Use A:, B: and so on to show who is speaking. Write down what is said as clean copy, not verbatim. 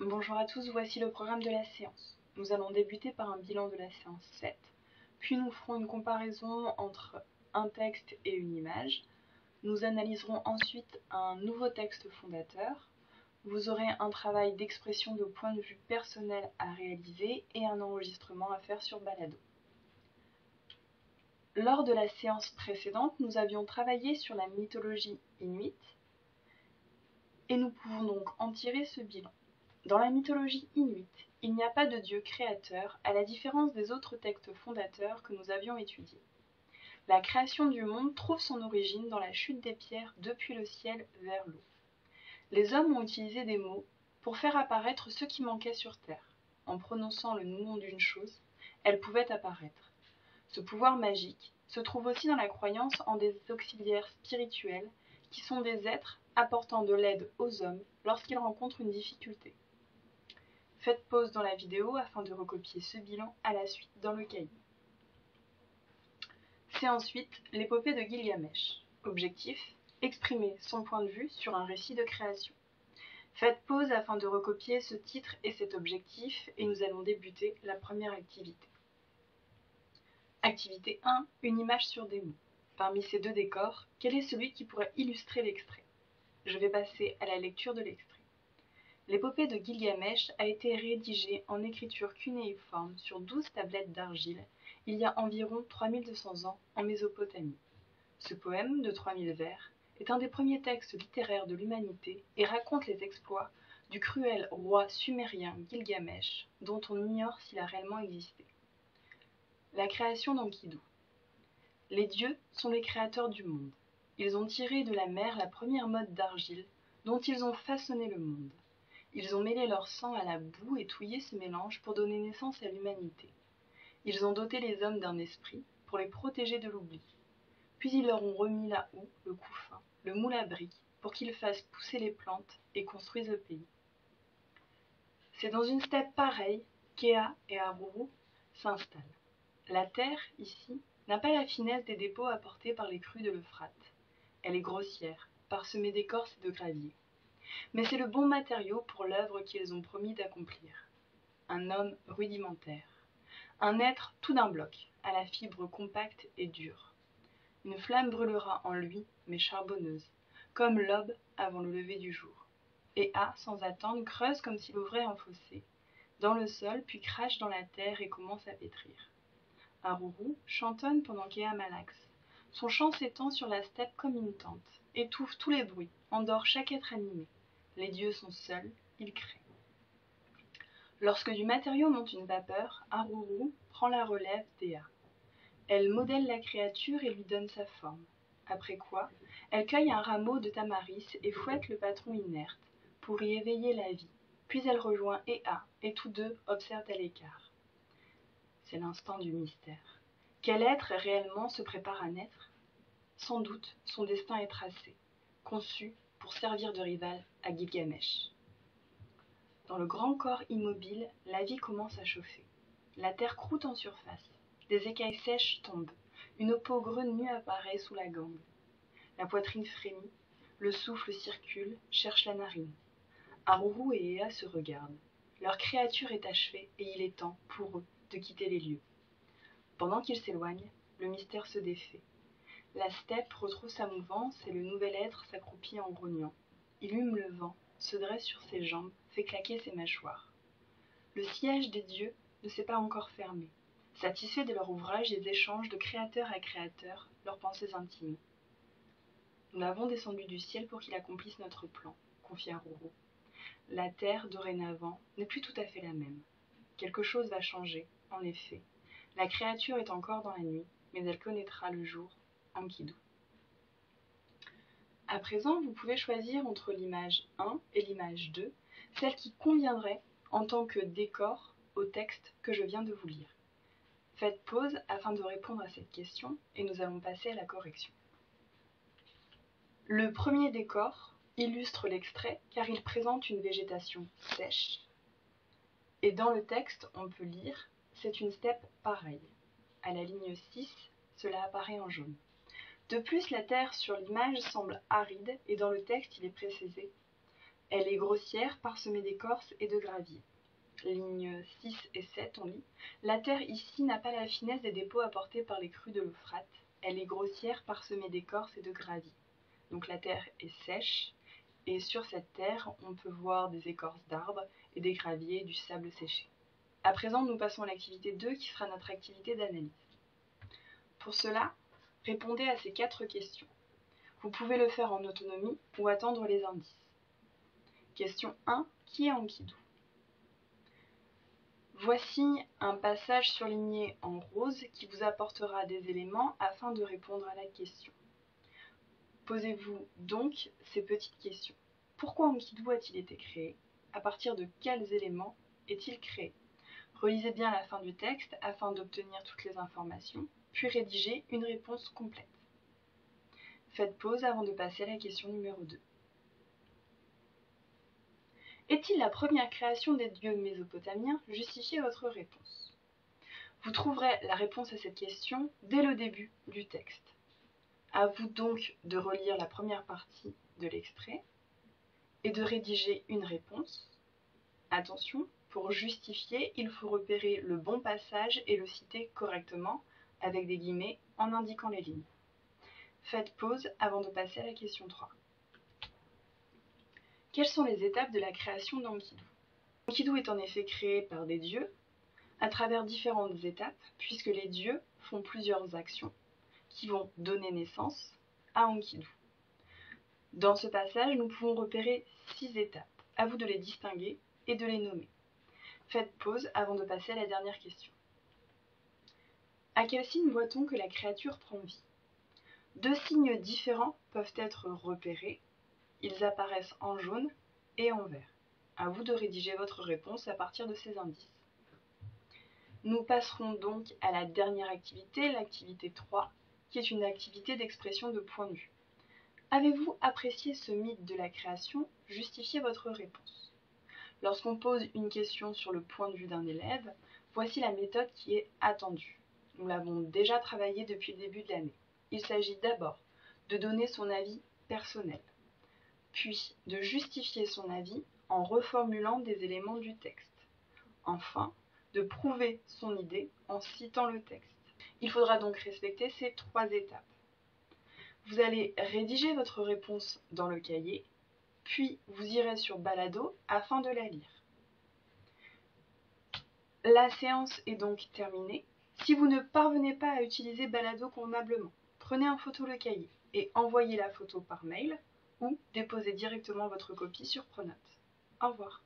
A: Bonjour à tous, voici le programme de la séance. Nous allons débuter par un bilan de la séance 7, puis nous ferons une comparaison entre un texte et une image. Nous analyserons ensuite un nouveau texte fondateur. Vous aurez un travail d'expression de point de vue personnel à réaliser et un enregistrement à faire sur Balado. Lors de la séance précédente, nous avions travaillé sur la mythologie inuite et nous pouvons donc en tirer ce bilan. Dans la mythologie inuite, il n'y a pas de dieu créateur, à la différence des autres textes fondateurs que nous avions étudiés. La création du monde trouve son origine dans la chute des pierres depuis le ciel vers l'eau. Les hommes ont utilisé des mots pour faire apparaître ce qui manquait sur terre. En prononçant le nom d'une chose, elle pouvait apparaître. Ce pouvoir magique se trouve aussi dans la croyance en des auxiliaires spirituels qui sont des êtres apportant de l'aide aux hommes lorsqu'ils rencontrent une difficulté. Faites pause dans la vidéo afin de recopier ce bilan à la suite dans le cahier. C'est ensuite l'épopée de Gilgamesh. Objectif, exprimer son point de vue sur un récit de création. Faites pause afin de recopier ce titre et cet objectif et nous allons débuter la première activité. Activité 1, une image sur des mots. Parmi ces deux décors, quel est celui qui pourrait illustrer l'extrait? Je vais passer à la lecture de l'extrait. L'épopée de Gilgamesh a été rédigée en écriture cunéiforme sur 12 tablettes d'argile il y a environ 3200 ans en Mésopotamie. Ce poème de 3000 vers est un des premiers textes littéraires de l'humanité et raconte les exploits du cruel roi sumérien Gilgamesh, dont on ignore s'il a réellement existé. La création d'Enkidu. Les dieux sont les créateurs du monde. Ils ont tiré de la mer la première mode d'argile dont ils ont façonné le monde. Ils ont mêlé leur sang à la boue et touillé ce mélange pour donner naissance à l'humanité. Ils ont doté les hommes d'un esprit pour les protéger de l'oubli. Puis ils leur ont remis la houe, le couffin, le moule à briques pour qu'ils fassent pousser les plantes et construisent le pays. C'est dans une steppe pareille qu'Ea et Aruru s'installent. La terre, ici, n'a pas la finesse des dépôts apportés par les crues de l'Euphrate. Elle est grossière, parsemée d'écorce et de gravier. Mais c'est le bon matériau pour l'œuvre qu'ils ont promis d'accomplir. Un homme rudimentaire. Un être tout d'un bloc, à la fibre compacte et dure. Une flamme brûlera en lui, mais charbonneuse, comme l'aube avant le lever du jour. Et sans attendre, creuse comme s'il ouvrait un fossé, dans le sol, puis crache dans la terre et commence à pétrir. Aruru chantonne pendant qu'Ea malaxe. Son chant s'étend sur la steppe comme une tente, étouffe tous les bruits, endort chaque être animé. Les dieux sont seuls, ils créent. Lorsque du matériau monte une vapeur, Aruru prend la relève d'Ea. Elle modèle la créature et lui donne sa forme. Après quoi, elle cueille un rameau de tamaris et fouette le patron inerte pour y éveiller la vie. Puis elle rejoint Ea et tous deux observent à l'écart. C'est l'instant du mystère. Quel être réellement se prépare à naître? Sans doute, son destin est tracé, conçu pour servir de rival à Gilgamesh. Dans le grand corps immobile, la vie commence à chauffer. La terre croûte en surface. Des écailles sèches tombent. Une peau grenue apparaît sous la gangue. La poitrine frémit. Le souffle circule, cherche la narine. Aruru et Ea se regardent. Leur créature est achevée et il est temps, pour eux, de quitter les lieux. Pendant qu'ils s'éloignent, le mystère se défait. La steppe retrouve sa mouvance et le nouvel être s'accroupit en grognant. Il hume le vent, se dresse sur ses jambes, fait claquer ses mâchoires. Le siège des dieux ne s'est pas encore fermé. Satisfaits de leur ouvrage, ils échangent de créateur à créateur leurs pensées intimes. Nous l'avons descendu du ciel pour qu'il accomplisse notre plan, confia Aruru. La terre, dorénavant, n'est plus tout à fait la même. Quelque chose va changer, en effet. La créature est encore dans la nuit, mais elle connaîtra le jour, Enkidu. À présent, vous pouvez choisir entre l'image 1 et l'image 2, celle qui conviendrait en tant que décor au texte que je viens de vous lire. Faites pause afin de répondre à cette question et nous allons passer à la correction. Le premier décor illustre l'extrait car il présente une végétation sèche. Et dans le texte, on peut lire « C'est une steppe pareille ». À la ligne 6, cela apparaît en jaune. De plus, la terre sur l'image semble aride et dans le texte, il est précisé Elle est grossière, parsemée d'écorce et de gravier. Lignes 6 et 7, on lit. La terre ici n'a pas la finesse des dépôts apportés par les crues de l'Euphrate. Elle est grossière, parsemée d'écorce et de gravier. Donc la terre est sèche, et sur cette terre, on peut voir des écorces d'arbres et des graviers, du sable séché. À présent, nous passons à l'activité 2 qui sera notre activité d'analyse. Pour cela, répondez à ces 4 questions. Vous pouvez le faire en autonomie ou attendre les indices. Question 1. Qui est Enkidu? Voici un passage surligné en rose qui vous apportera des éléments afin de répondre à la question. Posez-vous donc ces petites questions. Pourquoi Enkidu a-t-il été créé? À partir de quels éléments est-il créé? Relisez bien la fin du texte afin d'obtenir toutes les informations, puis rédigez une réponse complète. Faites pause avant de passer à la question numéro 2. Est-il la première création des dieux mésopotamiens? Justifiez votre réponse. Vous trouverez la réponse à cette question dès le début du texte. À vous donc de relire la première partie de l'extrait et de rédiger une réponse. Attention, pour justifier, il faut repérer le bon passage et le citer correctement avec des guillemets en indiquant les lignes. Faites pause avant de passer à la question 3. Quelles sont les étapes de la création d'Enkidu? Enkidu est en effet créé par des dieux à travers différentes étapes, puisque les dieux font plusieurs actions qui vont donner naissance à Enkidu. Dans ce passage, nous pouvons repérer 6 étapes. À vous de les distinguer et de les nommer. Faites pause avant de passer à la dernière question. À quel signe voit-on que la créature prend vie? 2 signes différents peuvent être repérés. Ils apparaissent en jaune et en vert. À vous de rédiger votre réponse à partir de ces indices. Nous passerons donc à la dernière activité, l'activité 3, qui est une activité d'expression de point de vue. Avez-vous apprécié ce mythe de la création? Justifiez votre réponse. Lorsqu'on pose une question sur le point de vue d'un élève, voici la méthode qui est attendue. Nous l'avons déjà travaillé depuis le début de l'année. Il s'agit d'abord de donner son avis personnel, puis de justifier son avis en reformulant des éléments du texte. Enfin, de prouver son idée en citant le texte. Il faudra donc respecter ces 3 étapes. Vous allez rédiger votre réponse dans le cahier, puis vous irez sur Balado afin de la lire. La séance est donc terminée. Si vous ne parvenez pas à utiliser Balado convenablement, prenez en photo le cahier et envoyez la photo par mail ou déposez directement votre copie sur Pronote. Au revoir.